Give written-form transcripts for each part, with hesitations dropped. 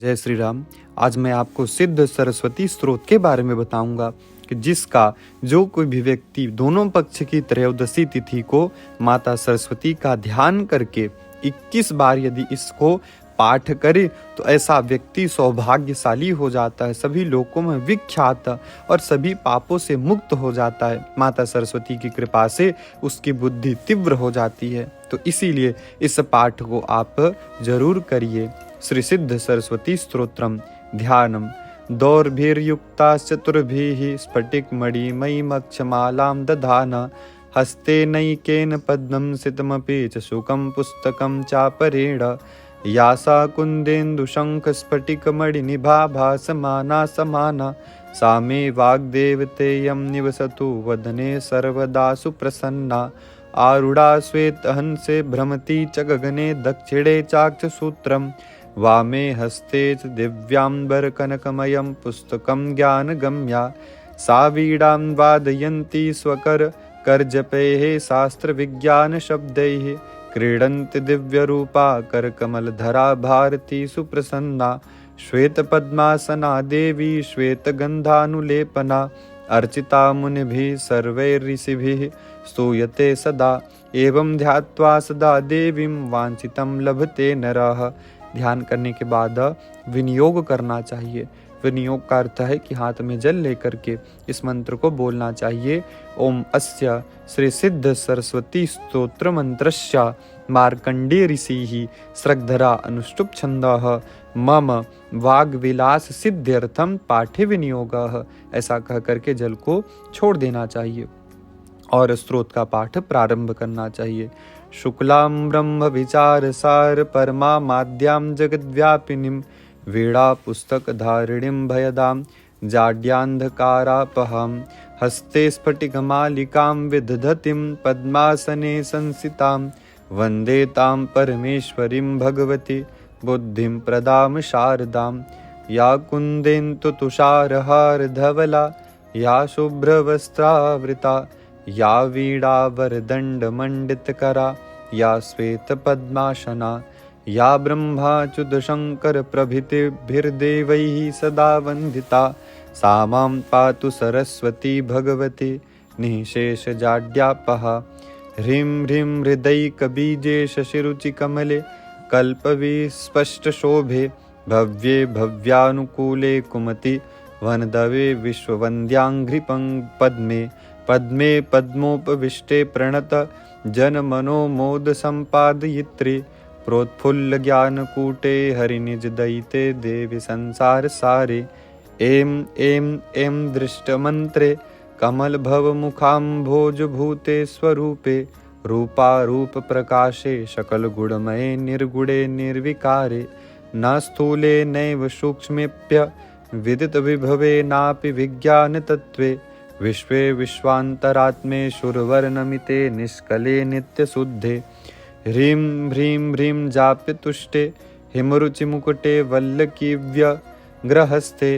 जय श्री राम। आज मैं आपको सिद्ध सरस्वती स्तोत्र के बारे में बताऊंगा कि जिसका जो कोई भी व्यक्ति दोनों पक्ष की त्रयोदशी तिथि को माता सरस्वती का ध्यान करके 21 बार यदि इसको पाठ करे तो ऐसा व्यक्ति सौभाग्यशाली हो जाता है, सभी लोकों में विख्यात और सभी पापों से मुक्त हो जाता है। माता सरस्वती की कृपा से उसकी बुद्धि तीव्र हो जाती है। तो इसीलिए इस पाठ को आप जरूर करिए। श्री सिद्ध सरस्वती स्तोत्रम ध्यानम दौर्भिर्युक्ताश्चतुर्भिः स्फटिकमणिमयीमक्षमालां दधाना हस्ते नैकेन पद्मं सितमपि च शुकं पुस्तकं चापरेण या सा कुन्देन्दुशङ्खस्फटिकमणिनिभा भासमाना समाना सा मे वाग्देवतेयं निवसतु वदने सर्वदा सुप्रसन्ना आरूढ़ा श्वेतहंसे भ्रमति च गगने दक्षिणे चाक्षसूत्रम् वामे हस्ते च दिव्याम्बरकनकमयं पुस्तकं ज्ञानगम्या सा वीणां वादयन्ती स्वकरकरजपैः शास्त्रविज्ञानशब्दैः क्रीडन्ति दिव्यरूपा करकमलधरा भारती सुप्रसन्ना श्वेतपद्मासना देवी श्वेतगन्धानुलेपना अर्चिता मुनिभिः सर्वैर्ऋषिभिः स्तूयते सदा एवं ध्यात्वा सदा देवीं वांछितं लभते नरः। ध्यान करने के बाद विनियोग करना चाहिए। विनियोग का अर्थ है कि हाथ में जल लेकर के इस मंत्र को बोलना चाहिए। ओम अस्य श्री सिद्ध सरस्वती स्तोत्र मंत्रस्य मार्कंडे ऋषिः स्रग्धरा अनुष्टुप छंदः मम वाग्विलास सिद्ध्यर्थम पाठे विनियोगः। ऐसा कह करके जल को छोड़ देना चाहिए और स्तोत्र का पाठ प्रारंभ करना चाहिए। शुक्लां ब्रह्म विचार सार परमा माद्यां जगद्व्यापिनीं वीणा पुस्तक धारिणीं भयदां जाड्यान्धकारापहां हस्ते स्फटिकमालिकां विदधतीं पद्मासने संसितां वन्दे तां परमेश्वरीं भगवती बुद्धिं प्रदां शारदां या कुन्देन्दुतुषारहारधवला या शुभ्रवस्त्रावृता या वीणावरदण्डमण्डितकरा या श्वेतपद्मासना या ब्रह्माच्युतशङ्करप्रभृतिभिर्देवैः सदा वन्दिता सा मां पातु सरस्वती भगवती निःशेषजाड्यापहा। ह्रीं ह्रीं हृदैकबीजे शशिरुचिकमले कल्पविस्पष्टशोभे भव्ये भव्यानुकूले कुमति वनदवे विश्ववन्द्याङ्घ्रिपं पद्मे पद्मे पद्मोपविष्टे प्रणत जनमनोमोद सम्पादयित्रे प्रोत्फुल्लज्ञानकूटे हरिनिजदयिते देवी संसारसारे ऐं ऐं ऐं दृष्टमन्त्रे कमलभवमुखाम्भोजभूते स्वरूपे रूपारूपप्रकाशे सकलगुणमये निर्गुणे निर्विकारे न स्थूले नैव सूक्ष्मेऽप्य विदितविभवे नापि विज्ञानतत्त्वे विश्वे विश्वान्तरात्मे शुरवर्णमिते निष्कले नित्यशुद्धे ह्रीं ह्रीं ह्रीं जाप्यतुष्टे हिमरुचिमुकुटे वल्लकीव्यग्रहस्ते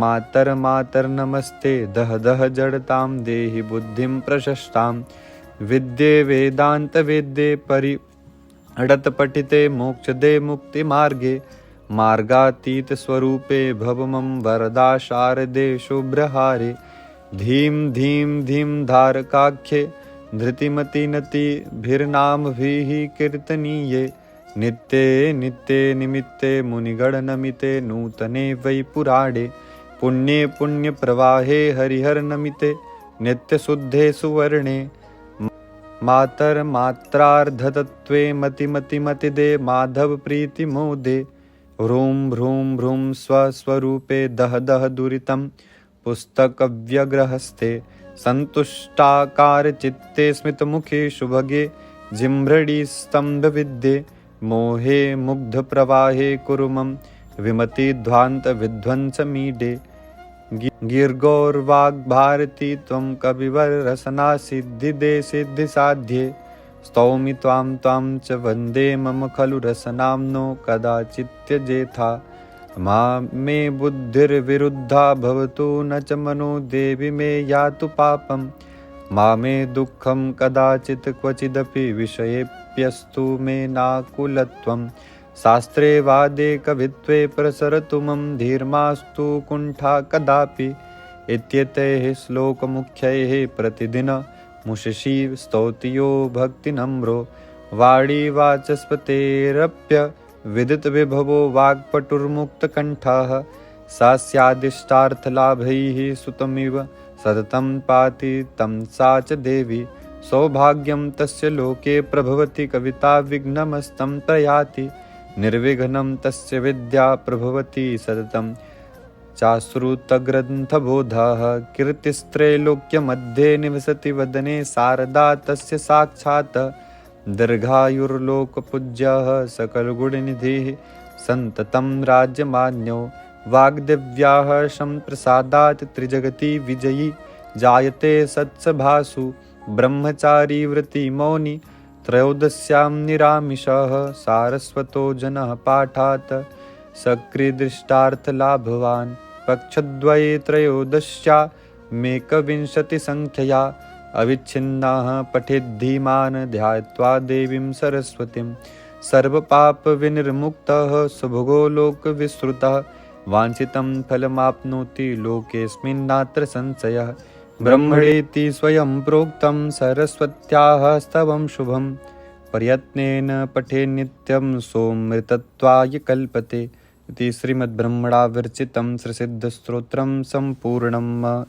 मातर्मातर्नमस्ते दह दह जडतां देहि बुद्धिं प्रशस्तां विद्ये वेदान्तवेद्ये परिहडतपठिते मोक्षदे मुक्तिमार्गे मार्गातीतस्वरूपे भवमं वरदा शारदे शुभ्रहारे धीं धीं धीं धारकाख्ये धृतिमतिनतिभिर्नामभिः कीर्तनीये नित्ये नित्ये निमित्ते मुनिगणनमिते नूतने वै पुराणे पुण्ये पुण्यप्रवाहे हरिहरनमिते नित्यशुद्धे सुवर्णे मातर्मात्रार्धतत्त्वे मतिमतिमतिदे माधव प्रीतिमोदे ह्रूं ह्रूं ह्रूं स्वस्वरूपे दह दह दुरितं पुस्तकव्यग्रहस्ते सन्तुष्टाकारचित्ते स्मितमुखे शुभगे जिह्मृडि स्तम्भविद्ये मोहे मुग्धप्रवाहे कुरुमं विमतिध्वान्तविध्वंसमीडे गिर्गौर्वाग्भारती त्वं कविवररसना सिद्धिदे सिद्धिसाध्ये स्तौमि त्वां त्वां च वन्दे मम खलु रसनाम्नो कदाचित्यजेथा मा मे बुद्धिर्विरुद्धा भवतु न च मनो देवि मे यातु पापं मा मे दुःखं कदाचित् क्वचिदपि विषयेऽप्यस्तु मे नाकुलत्वं शास्त्रे वादे कवित्वे प्रसरतु मम धीर्मास्तु कुण्ठा कदापि। इत्येतैः श्लोकमुख्यैः प्रतिदिन मुषसि स्तौतियो भक्तिनम्रो। वाणी वाचस्पतेरप्य विदित विभवो वाक्पटुर्मुक्तकण्ठः। सा स्यादिष्टार्थलाभैः सुतमिव सततं पाति तं सा च देवी। सौभाग्यं तस्य लोके प्रभवति कविता विघ्नमस्तं प्रयाति। निर्विघ्नं तस्य विद्या प्रभवति सततं चाश्रुतग्रन्थबोधः। कीर्तिस्त्रैलोक्यमध्ये निवसति वदने शारदा तस्य साक्षात्। दीर्घायुर्लोकपूज्यः सकलगुणनिधिः सन्ततं राज्यमान्यो। वाग्देव्याः सम्प्रसादात् त्रिजगति विजयी। जायते सत्सभासु ब्रह्मचारी व्रती मौनी। त्रयोदश्यां निरामिषः सारस्वतो जनः पाठात्। सकृदृष्टार्थलाभवान् पक्षद्वये त्रयोदश्यामेकविंशतिसङ्ख्यया। अविच्छिन्नाः पठेद्धीमान् ध्यात्वा देवीं सरस्वतीं। सर्वपापविनिर्मुक्तः सुभगो लोकविश्रुतः। वाञ्छितं फलमाप्नोति लोकेऽस्मिन्नात्र संशयः। ब्रह्मणेति स्वयं प्रोक्तं सरस्वत्याः स्तवं शुभं। प्रयत्नेन पठे नित्यं सोऽमृतत्वाय कल्पते। इति श्रीमद्ब्रह्मणा विरचितं श्रीसिद्धस्तोत्रं सम्पूर्णम्।